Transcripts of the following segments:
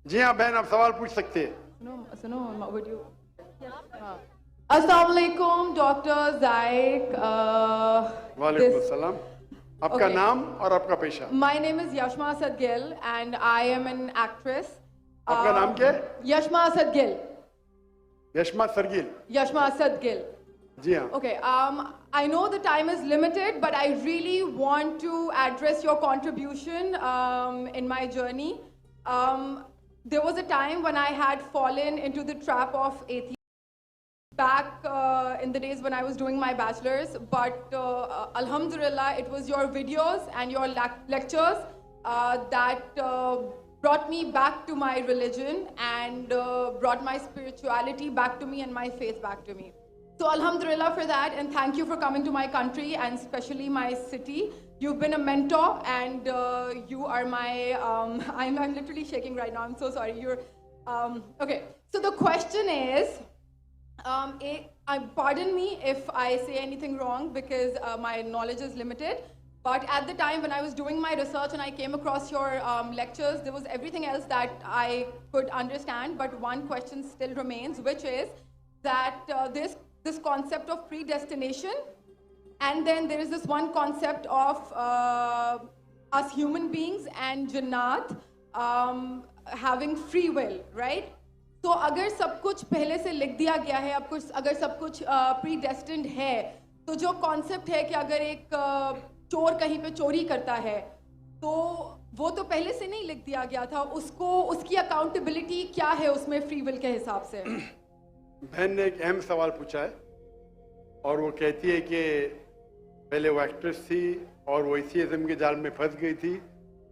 جی ہاں بہن آپ سوال پوچھ سکتے ہیں. سنو ویڈیو. السلام علیکم ڈاکٹر ذائق. وعلیکم السلام. آپ کا نام اور آپ کا پیشہ. My name is Yashma Asad Gill and I am an actress. آپ کا نام کیا ہے؟ Yashma Asad Gill. یشما سرگیل. Yashma Asad Gill. جی ہاں. Okay, I know the time is limited, but I really want to address your contribution in my journey. There was a time when I had fallen into the trap of atheism back in the days when I was doing my bachelor's, but alhamdulillah, it was your videos and your lectures that brought me back to my religion and brought my spirituality back to me and my faith back to me. So alhamdulillah for that, and thank you for coming to my country and especially my city. You've been a mentor and you are my, I'm literally shaking right now, I'm so sorry. Okay, so the question is, pardon me if I say anything wrong because my knowledge is limited, but at the time when I was doing my research and I came across your lectures, there was everything else that I could understand, but one question still remains, which is that this concept of predestination, and then there is this one concept of us human beings and Jannat having free will, right? تو اگر سب کچھ پہلے سے لکھ دیا گیا ہے, اگر سب کچھ پری ڈیسٹنڈ ہے, تو جو کانسیپٹ ہے کہ اگر ایک چور کہیں پہ چوری کرتا ہے تو وہ تو پہلے سے نہیں لکھ دیا گیا تھا, اس کی اکاؤنٹیبلٹی کیا ہے اس میں فری ول کے حساب سے؟ بہن نے ایک اہم سوال پوچھا ہے اور وہ کہتی ہے کہ پہلے وہ ایکٹریس تھی اور وہ ایتھیزم کے جال میں پھنس گئی تھی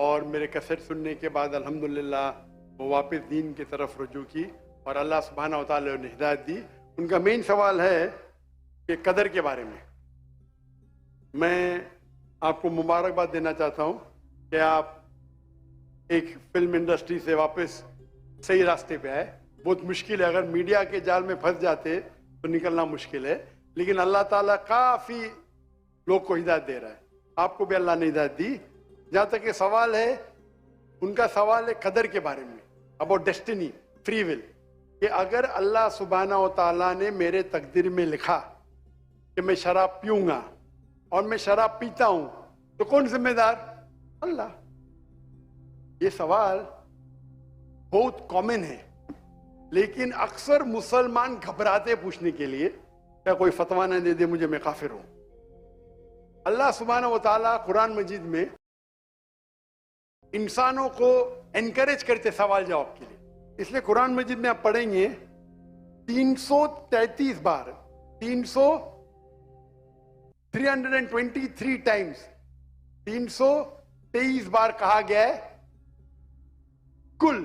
اور میرے کیسٹ سننے کے بعد الحمدللہ وہ واپس دین کی طرف رجوع کی اور اللہ سبحانہ و تعالیٰ نے ہدایت دی. ان کا مین سوال ہے کہ قدر کے بارے میں. میں آپ کو مبارکباد دینا چاہتا ہوں کہ آپ ایک فلم انڈسٹری سے واپس صحیح راستے پہ آئے. بہت مشکل ہے, اگر میڈیا کے جال میں پھنس جاتے تو نکلنا مشکل ہے, لیکن اللہ تعالیٰ کافی لوگ کو ہدایت دے رہا ہے. آپ کو بھی اللہ نے ہدایت دی. جہاں تک یہ سوال ہے, ان کا سوال ہے قدر کے بارے میں, اباؤٹ ڈیسٹنی, فری ول, کہ اگر اللہ سبحانہ و تعالیٰ نے میرے تقدیر میں لکھا کہ میں شراب پیوں گا اور میں شراب پیتا ہوں تو کون ذمہ دار؟ اللہ. یہ سوال بہت کامن ہے, لیکن اکثر مسلمان گھبراتے پوچھنے کے لیے, کیا کوئی فتویٰ نہ دے دے مجھے, میں کافر ہوں. اللہ سبحانہ و تعالیٰ قرآن مجید میں انسانوں کو انکریج کرتے سوال جواب کے لیے. اس لیے قرآن مجید میں آپ پڑھیں گے 333 بار, 323 ٹائمز, 323 بار کہا گیا ہے کل,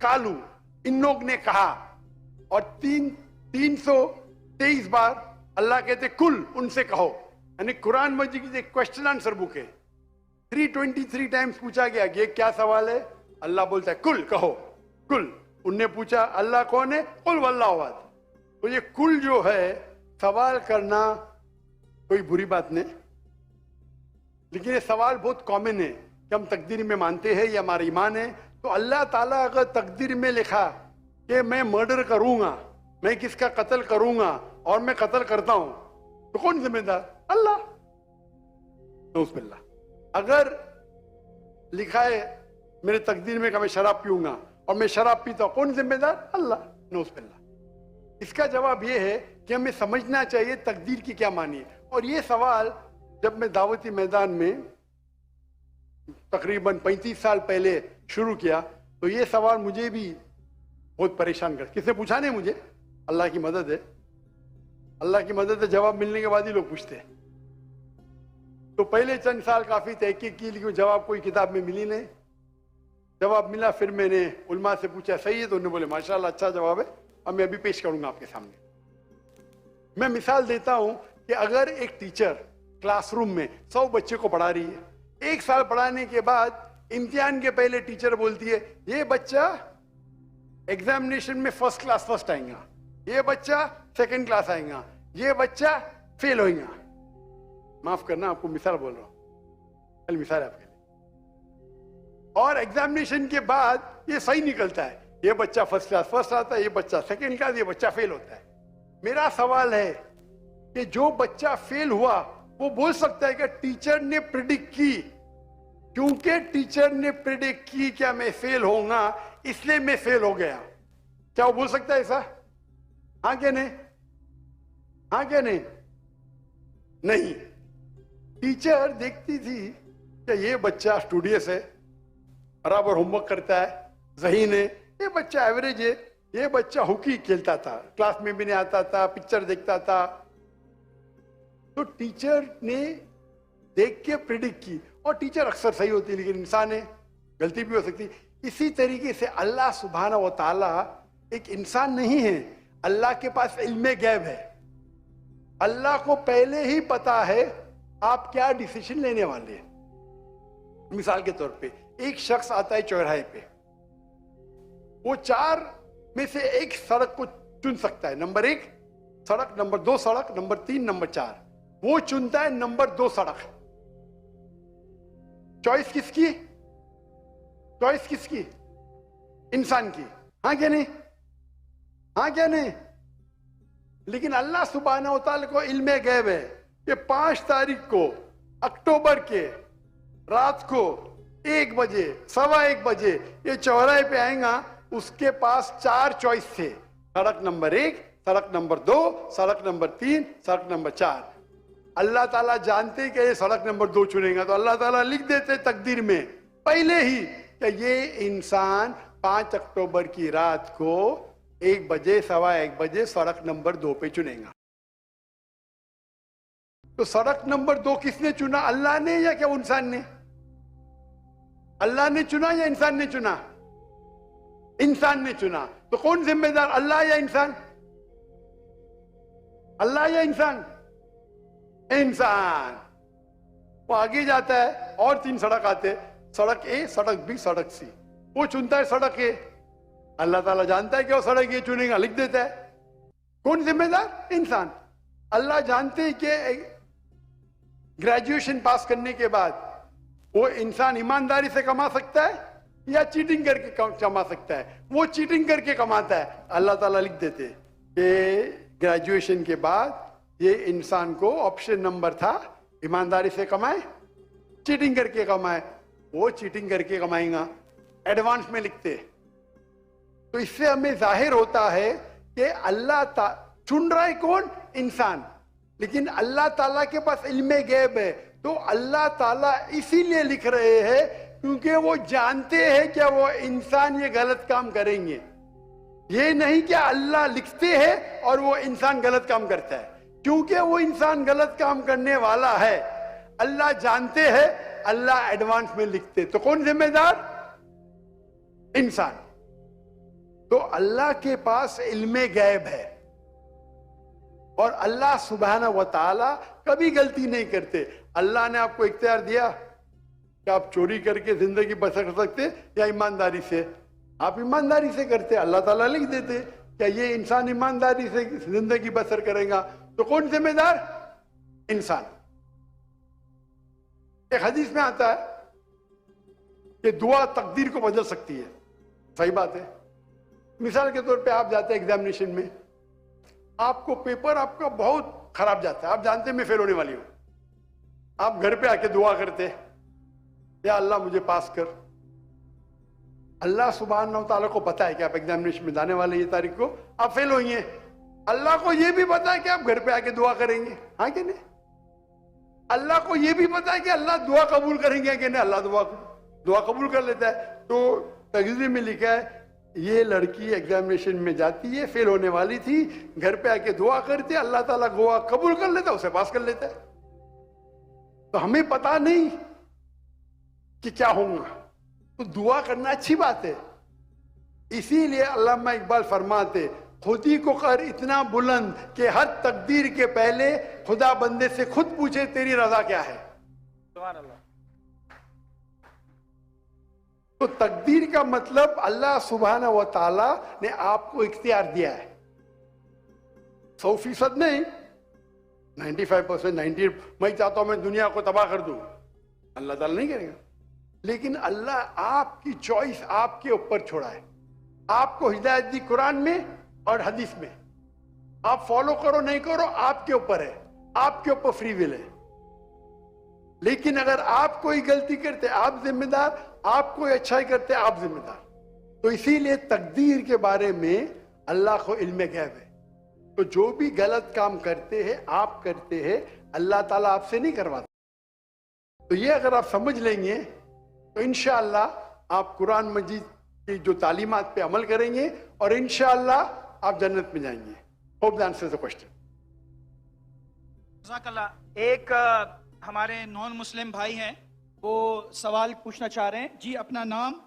کالو, ان لوگ نے کہا, اور 323 بار اللہ کہتے کل, ان سے کہو. یعنی قرآن مجید کی ایک کوشچن آنسر بک ہے. 323 ٹائمز پوچھا گیا کہ یہ کیا سوال ہے, اللہ بولتا ہے کل, کہو کل. ان نے پوچھا اللہ کون ہے, قل واللہ احد. تو یہ کل جو ہے سوال کرنا کوئی بری بات نہیں, لیکن یہ سوال بہت کامن ہے کہ ہم تقدیر میں مانتے ہیں, یہ ہمارا ایمان ہے. تو اللہ تعالیٰ اگر تقدیر میں لکھا کہ میں مرڈر کروں گا, میں کس کا قتل کروں گا اور میں قتل کرتا ہوں, تو کون ذمہ دار؟ اللہ. نعوذ باللہ. اگر لکھا ہے میرے تقدیر میں کہ میں شراب پیوں گا اور میں شراب پیتا ہوں, کون ذمہ دار؟ اللہ. نعوذ باللہ. اس کا جواب یہ ہے کہ ہمیں سمجھنا چاہیے تقدیر کی کیا معنی ہے. اور یہ سوال جب میں دعوتی میدان میں تقریباً 35 سال پہلے شروع کیا تو یہ سوال مجھے بھی بہت پریشان کر. کس نے پوچھا نہیں مجھے, اللہ کی مدد ہے, اللہ کی مدد ہے, جواب ملنے کے بعد ہی لوگ پوچھتے ہیں. تو پہلے چند سال کافی تحقیق کی, لیکن جواب کوئی کتاب میں ملی نہیں. جواب ملا, پھر میں نے علماء سے پوچھا صحیح ہے, تو انہوں نے بولے ماشاءاللہ اچھا جواب ہے, اب میں ابھی پیش کروں گا آپ کے سامنے. میں مثال دیتا ہوں کہ اگر ایک ٹیچر کلاس روم میں 100 بچے کو پڑھا رہی ہے, 1 سال پڑھانے کے بعد امتحان کے پہلے ٹیچر بولتی ہے یہ بچہ ایگزامینیشن میں فرسٹ کلاس فرسٹ آئیں گا, یہ بچہ سیکنڈ کلاس آئیں گا, یہ بچہ فیل ہوئیں گا. معاف کرنا, آپ کو مثال بول رہا ہوں, کل مثال ہے آپ کے لیے. اور ایگزامینیشن کے بعد یہ صحیح نکلتا ہے, یہ بچہ فرسٹ کلاس فرسٹ آتا ہے, یہ بچہ سیکنڈ کلاس, یہ بچہ فیل ہوتا ہے. میرا سوال ہے کہ جو بچہ فیل ہوا وہ بول سکتا ہے کہ ٹیچر نے پریڈکٹ کی, کیونکہ ٹیچر نے پریڈکٹ کی کیا میں فیل ہوں گا اس لیے میں فیل ہو گیا, کیا وہ بول سکتا ہے ایسا؟ ہاں کہ نہیں؟ ہاں کہ نہیں؟ نہیں. ٹیچر دیکھتی تھی کہ یہ بچہ اسٹوڈیس ہے, برابر ہوم ورک کرتا ہے, ذہین ہے, یہ بچہ ایوریج ہے, یہ بچہ ہاکی کھیلتا تھا, کلاس میں بھی نہیں آتا تھا, پکچر دیکھتا تھا. تو ٹیچر نے دیکھ کے پریڈکٹ کی, اور ٹیچر اکثر صحیح ہوتی ہے لیکن انسان ہے, غلطی بھی ہو سکتی. اسی طریقے سے اللہ سبحانہ و تعالی ایک انسان نہیں ہے, اللہ کے پاس علم غیب ہے. اللہ کو پہلے ہی پتا ہے آپ کیا ڈیسیشن لینے والے ہیں. مثال کے طور پہ ایک شخص آتا ہے چوراہے پہ, وہ 4 میں سے ایک سڑک کو چن سکتا ہے, نمبر 1 سڑک, نمبر 2 سڑک, نمبر 3, نمبر 4. وہ چنتا ہے نمبر 2 سڑک. چوائس کس کی؟ چوائس کس کی؟ انسان کی. ہاں کیا نہیں؟ ہاں کیا نہیں؟ لیکن اللہ سبحانہ و تعالی کو علم غیب ہے کہ 5 تاریخ کو اکتوبر کے رات کو 1 بجے 1:15 بجے یہ چوراہے پہ آئیں گا. اس کے پاس 4 چوائس تھے, سڑک نمبر 1, سڑک نمبر 2, سڑک نمبر 3, سڑک نمبر 4. اللہ تعالیٰ جانتے کہ یہ سڑک نمبر 2 چنے گا, تو اللہ تعالیٰ لکھ دیتے تقدیر میں پہلے ہی کہ یہ انسان 5 اکتوبر کی رات کو 1 بجے 1:15 بجے سڑک نمبر 2 پہ چنے گا. تو سڑک نمبر 2 کس نے چنا, اللہ نے یا کیا انسان نے؟ اللہ نے چنا یا انسان نے چنا؟ انسان نے چنا. تو کون ذمہ دار, اللہ یا انسان؟ اللہ یا انسان؟ انسان. وہ آگے جاتا ہے اور 3 سڑک آتے, سڑک اے, سڑک بی, سڑک سی. وہ چنتا ہے سڑک اے, اللہ تعالیٰ جانتا ہے کہ وہ سڑک یہ چنے گا, لکھ دیتا ہے. کون ذمہ دار؟ انسان. اللہ جانتے ہیں کہ گریجویشن پاس کرنے کے بعد وہ انسان ایمانداری سے کما سکتا ہے یا چیٹنگ کر کے کما سکتا ہے. وہ چیٹنگ کر کے کماتا ہے, اللہ تعالیٰ لکھ دیتے کہ گریجویشن کے بعد یہ انسان کو آپشن نمبر تھا ایمانداری سے کمائے, چیٹنگ کر کے کمائے. وہ چیٹنگ کر کے کمائیں گا, ایڈوانس میں لکھتے. تو اس سے ہمیں ظاہر ہوتا ہے کہ اللہ چن رہا ہے کون؟ انسان. لیکن اللہ تعالیٰ کے پاس علم غیب ہے, تو اللہ تعالیٰ اسی لیے لکھ رہے ہیں کیونکہ وہ جانتے ہیں کہ وہ انسان یہ غلط کام کریں گے. یہ نہیں کہ اللہ لکھتے ہیں اور وہ انسان غلط کام کرتا ہے, کیونکہ وہ انسان غلط کام کرنے والا ہے. اللہ جانتے ہیں, اللہ ایڈوانس میں لکھتے. تو کون ذمہ دار؟ انسان. تو اللہ کے پاس علم غیب ہے, اور اللہ سبحانہ و تعالی کبھی غلطی نہیں کرتے. اللہ نے آپ کو اختیار دیا کہ آپ چوری کر کے زندگی بسر کر سکتے یا ایمانداری سے. آپ ایمانداری سے کرتے, اللہ تعالیٰ لکھ دیتے کہ یہ انسان ایمانداری سے زندگی بسر کرے گا. تو کون ذمہ دار؟ انسان. ایک حدیث میں آتا ہے کہ دعا تقدیر کو بدل سکتی ہے. صحیح بات ہے. مثال کے طور پہ آپ جاتے ہیں ایگزامینیشن میں, آپ کو پیپر آپ کا بہت خراب جاتا ہے, آپ جانتے ہیں میں فیل ہونے والی ہوں. آپ گھر پہ آ کے دعا کرتے, یا اللہ مجھے پاس کر. اللہ سبحانہ و تعالیٰ کو پتا ہے کہ آپ ایگزامینیشن میں جانے والے یہ تاریخ کو آپ فیل ہوئیں گے. اللہ کو یہ بھی پتا ہے کہ آپ گھر پہ آ کے دعا کریں گے. ہاں کہ نہیں؟ اللہ کو یہ بھی پتا ہے کہ اللہ دعا قبول کریں گے کہ نہیں. اللہ دعا قبول کر لیتا ہے. تو تقریر میں لکھا ہے یہ لڑکی ایگزامینیشن میں جاتی ہے, فیل ہونے والی تھی, گھر پہ آ کے دعا کرتے, اللہ تعالیٰ دعا قبول کر لیتا, اسے پاس کر لیتا ہے. تو ہمیں پتا نہیں کہ کیا ہوگا, تو دعا کرنا اچھی بات ہے. اسی لیے علامہ اقبال فرماتے خودی کو کر اتنا بلند کہ ہر تقدیر کے پہلے خدا بندے سے خود پوچھے تیری رضا کیا ہے. سبحان اللہ. تو تقدیر کا مطلب اللہ سبحانہ و تعالی نے آپ کو اختیار دیا ہے, 100% نہیں, 95%. 90 میں چاہتا ہوں میں دنیا کو تباہ کر دوں, اللہ تعالیٰ نہیں کرے گا. لیکن اللہ آپ کی چوائس آپ کے اوپر چھوڑا ہے. آپ کو ہدایت دی قرآن میں اور حدیث میں. آپ فالو کرو نہیں کرو آپ کے اوپر ہے, آپ کے اوپر فری ول ہے. لیکن اگر آپ کوئی غلطی کرتے آپ ذمہ دار, آپ کوئی اچھائی کرتے آپ ذمہ دار. تو اسی لیے تقدیر کے بارے میں اللہ کو علم غیب ہے. تو جو بھی غلط کام کرتے ہیں آپ کرتے ہیں, اللہ تعالیٰ آپ سے نہیں کرواتا. تو یہ اگر آپ سمجھ لیں گے تو انشاءاللہ آپ قرآن مجید کی جو تعلیمات پہ عمل کریں گے اور انشاءاللہ آپ جنت میں جائیں گے. Hope that answers the question. جزاک اللہ. ایک ہمارے نان مسلم بھائی ہیں, وہ سوال پوچھنا چاہ رہے ہیں. جی اپنا نام